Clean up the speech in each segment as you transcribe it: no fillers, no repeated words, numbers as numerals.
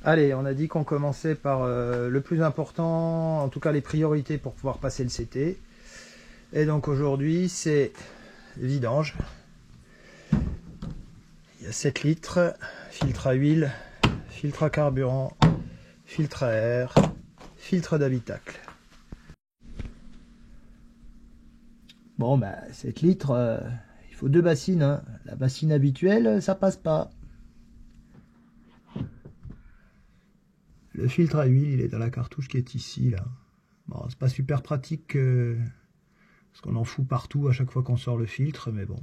Allez, on a dit qu'on commençait par le plus important, en tout cas les priorités pour pouvoir passer le CT. Et donc aujourd'hui, c'est vidange. Il y a 7 litres, filtre à huile, filtre à carburant, filtre à air, filtre d'habitacle. Bon, bah 7 litres, il faut 2 bassines. Hein. La bassine habituelle, ça passe pas. Le filtre à huile, il est dans la cartouche qui est ici, là. Bon, c'est pas super pratique, parce qu'on en fout partout à chaque fois qu'on sort le filtre, mais bon.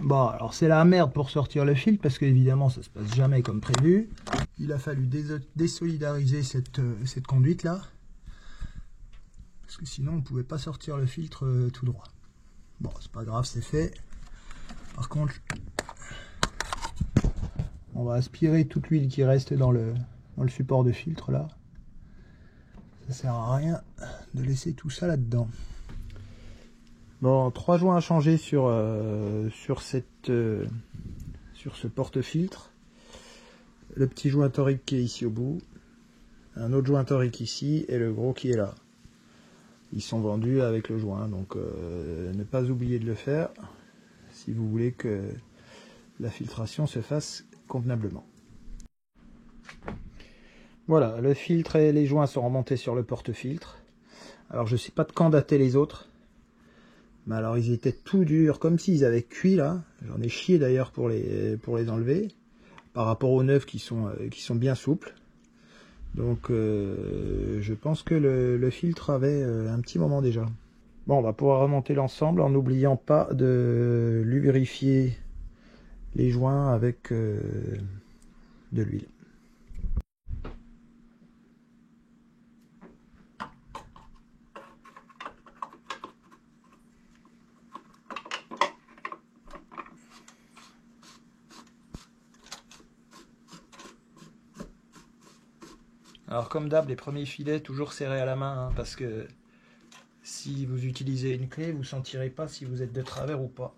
Bon, alors c'est la merde pour sortir le filtre, parce qu'évidemment, ça se passe jamais comme prévu. Il a fallu désolidariser cette conduite-là, parce que sinon, on ne pouvait pas sortir le filtre tout droit. Bon, c'est pas grave, c'est fait. Par contre, on va aspirer toute l'huile qui reste dans le support de filtre là. Ça sert à rien de laisser tout ça là-dedans. Bon, 3 joints à changer sur ce porte-filtre. Le petit joint torique qui est ici au bout. Un autre joint torique ici et le gros qui est là. Ils sont vendus avec le joint, donc ne pas oublier de le faire si vous voulez que la filtration se fasse convenablement. Voilà, le filtre et les joints sont remontés sur le porte-filtre. Alors je sais pas de quand dater les autres. Mais alors ils étaient tout durs, comme s'ils avaient cuit là. J'en ai chié d'ailleurs pour les enlever. Par rapport aux neufs qui sont bien souples. Donc je pense que le filtre avait un petit moment déjà. Bon, on va pouvoir remonter l'ensemble en n'oubliant pas de lubrifier les joints avec de l'huile. Alors comme d'hab, les premiers filets toujours serrés à la main, hein, parce que si vous utilisez une clé, vous ne sentirez pas si vous êtes de travers ou pas.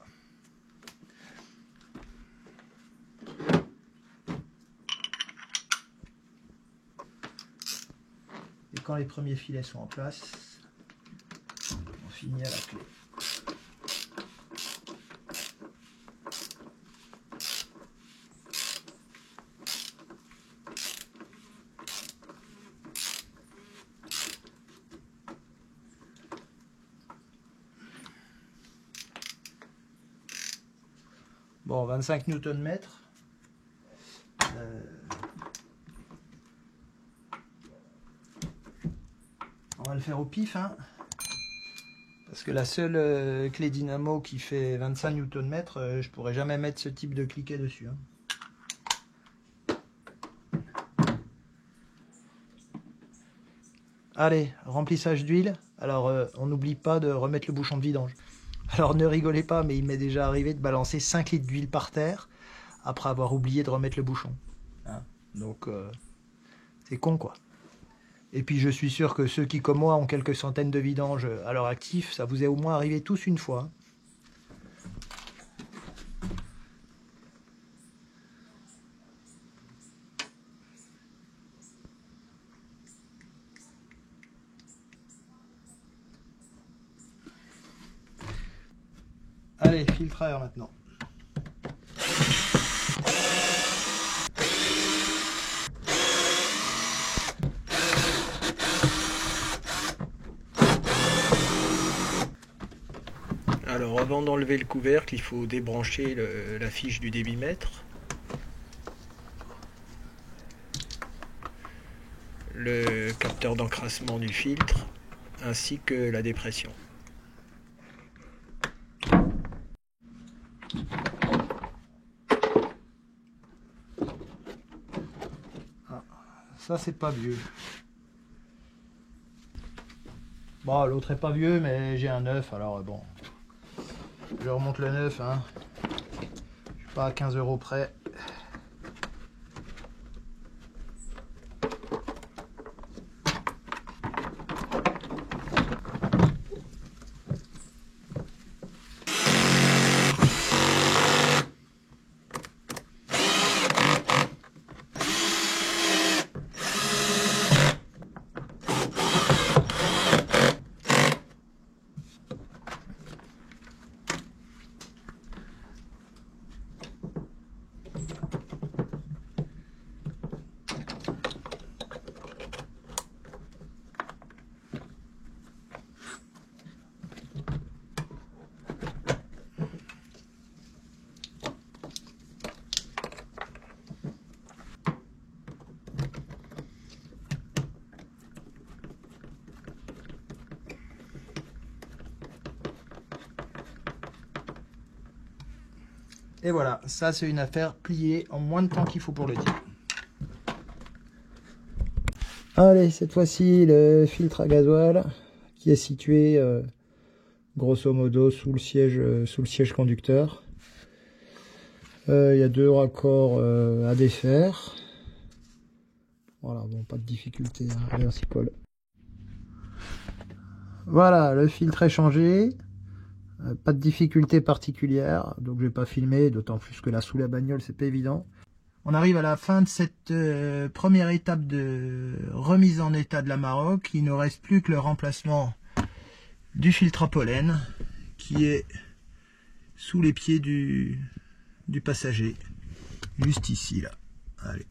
Et quand les premiers filets sont en place, on finit à la clé. Bon, 25 Nm. On va le faire au pif, hein, parce que la seule clé dynamo qui fait 25 Nm, je pourrais jamais mettre ce type de cliquet dessus. Hein. Allez, remplissage d'huile. Alors, on n'oublie pas de remettre le bouchon de vidange. Alors, ne rigolez pas, mais il m'est déjà arrivé de balancer 5 litres d'huile par terre après avoir oublié de remettre le bouchon. Hein, donc, c'est con, quoi. Et puis, je suis sûr que ceux qui, comme moi, ont quelques centaines de vidanges à leur actif, ça vous est au moins arrivé tous une fois. Allez, filtre à air maintenant. Alors avant d'enlever le couvercle, il faut débrancher la fiche du débitmètre. Le capteur d'encrassement du filtre, ainsi que la dépression. Ah, ça c'est pas vieux. Bon, l'autre est pas vieux, mais j'ai un neuf, alors bon. Je remonte le neuf, hein. Je suis pas à 15 € près. Et voilà, ça c'est une affaire pliée en moins de temps qu'il faut pour le dire. Allez, cette fois-ci, le filtre à gasoil qui est situé grosso modo sous le siège conducteur. Il y a 2 raccords à défaire. Voilà, bon, pas de difficulté, hein, rien s'y colle. Voilà, le filtre est changé. Pas de difficulté particulière, donc je vais pas filmer, d'autant plus que là sous la bagnole c'est pas évident. On arrive à la fin de cette première étape de remise en état de l'Amarok. Il ne reste plus que le remplacement du filtre à pollen qui est sous les pieds du passager, juste ici là. Allez.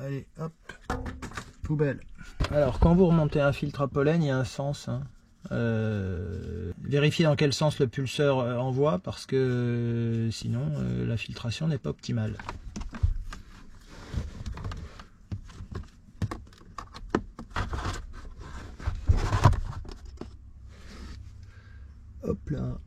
Allez, hop, poubelle. Alors, quand vous remontez un filtre à pollen, il y a un sens. Hein. Vérifiez dans quel sens le pulseur envoie, parce que sinon, la filtration n'est pas optimale. Hop là.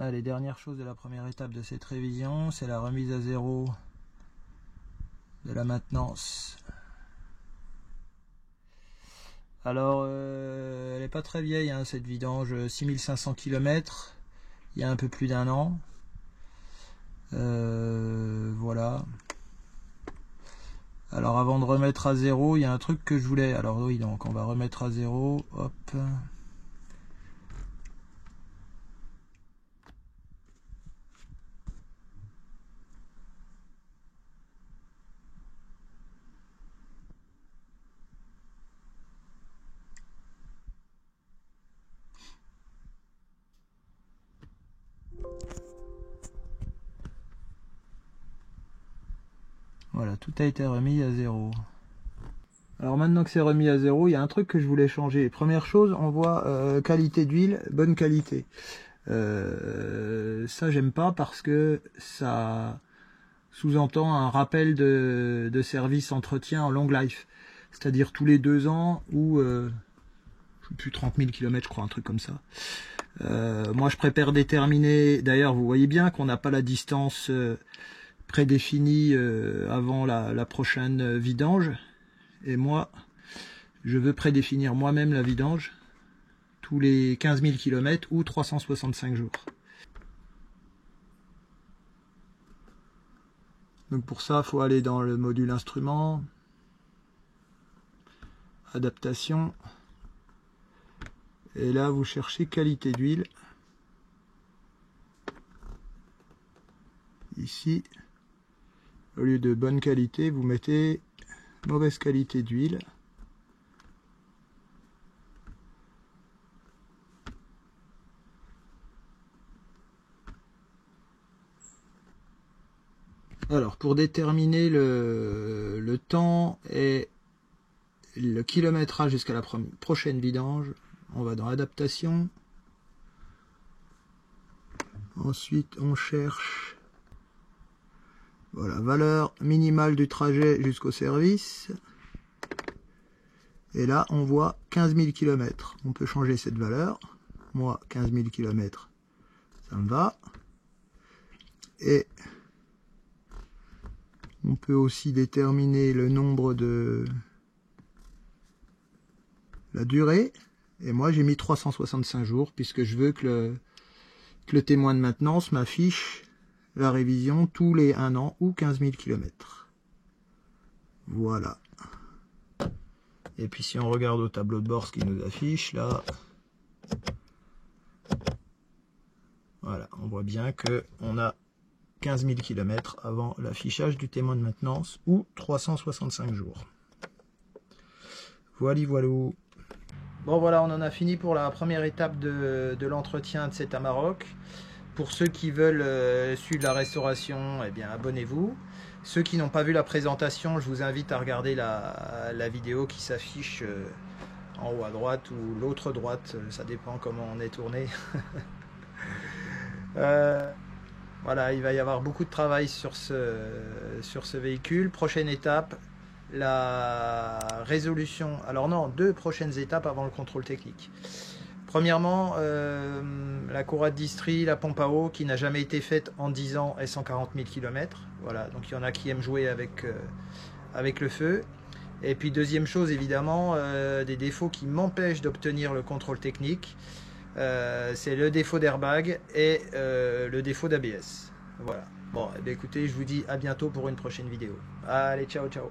Allez, dernière chose de la première étape de cette révision, c'est la remise à zéro de la maintenance. Alors, elle n'est pas très vieille, hein, cette vidange, 6500 km, il y a un peu plus d'1 an. Voilà. Alors, avant de remettre à zéro, il y a un truc que je voulais. Alors oui, donc on va remettre à zéro, hop. Voilà, tout a été remis à zéro. Alors maintenant que c'est remis à zéro, il y a un truc que je voulais changer. Première chose, on voit qualité d'huile, bonne qualité. Ça j'aime pas parce que ça sous-entend un rappel de service entretien en long life. C'est-à-dire tous les 2 ans ou plus 30 000 km, je crois, un truc comme ça. Moi je préfère déterminer, d'ailleurs vous voyez bien qu'on n'a pas la distance prédéfinie avant la prochaine vidange. Et moi, je veux prédéfinir moi-même la vidange tous les 15 000 km ou 365 jours. Donc pour ça, il faut aller dans le module instrument, adaptation, et là vous cherchez qualité d'huile. Ici, au lieu de bonne qualité, vous mettez mauvaise qualité d'huile. Alors, pour déterminer le temps et le kilométrage jusqu'à la prochaine vidange, on va dans adaptation. Ensuite, on cherche voilà, valeur minimale du trajet jusqu'au service. Et là, on voit 15 000 km. On peut changer cette valeur. Moi, 15 000 km, ça me va. Et on peut aussi déterminer le nombre de la durée. Et moi, j'ai mis 365 jours, puisque je veux que le témoin de maintenance m'affiche la révision tous les 1 an ou 15 000 km. Voilà. Et puis si on regarde au tableau de bord ce qu'il nous affiche, là, voilà, on voit bien qu'on a 15 000 km avant l'affichage du témoin de maintenance ou 365 jours. Voilà, voilà. Bon voilà, on en a fini pour la première étape de l'entretien de cet Amarok. Pour ceux qui veulent suivre la restauration, eh bien abonnez-vous. Ceux qui n'ont pas vu la présentation, je vous invite à regarder la vidéo qui s'affiche en haut à droite ou l'autre droite, ça dépend comment on est tourné. Voilà, il va y avoir beaucoup de travail sur ce véhicule. Prochaine étape, la résolution. Alors non, 2 prochaines étapes avant le contrôle technique. Premièrement, la courroie de distri, la pompe à eau qui n'a jamais été faite en 10 ans et 140 000 km. Voilà, donc il y en a qui aiment jouer avec le feu. Et puis deuxième chose, évidemment, des défauts qui m'empêchent d'obtenir le contrôle technique. C'est le défaut d'airbag et le défaut d'ABS. Voilà. Bon, eh bien, écoutez, je vous dis à bientôt pour une prochaine vidéo. Allez, ciao, ciao.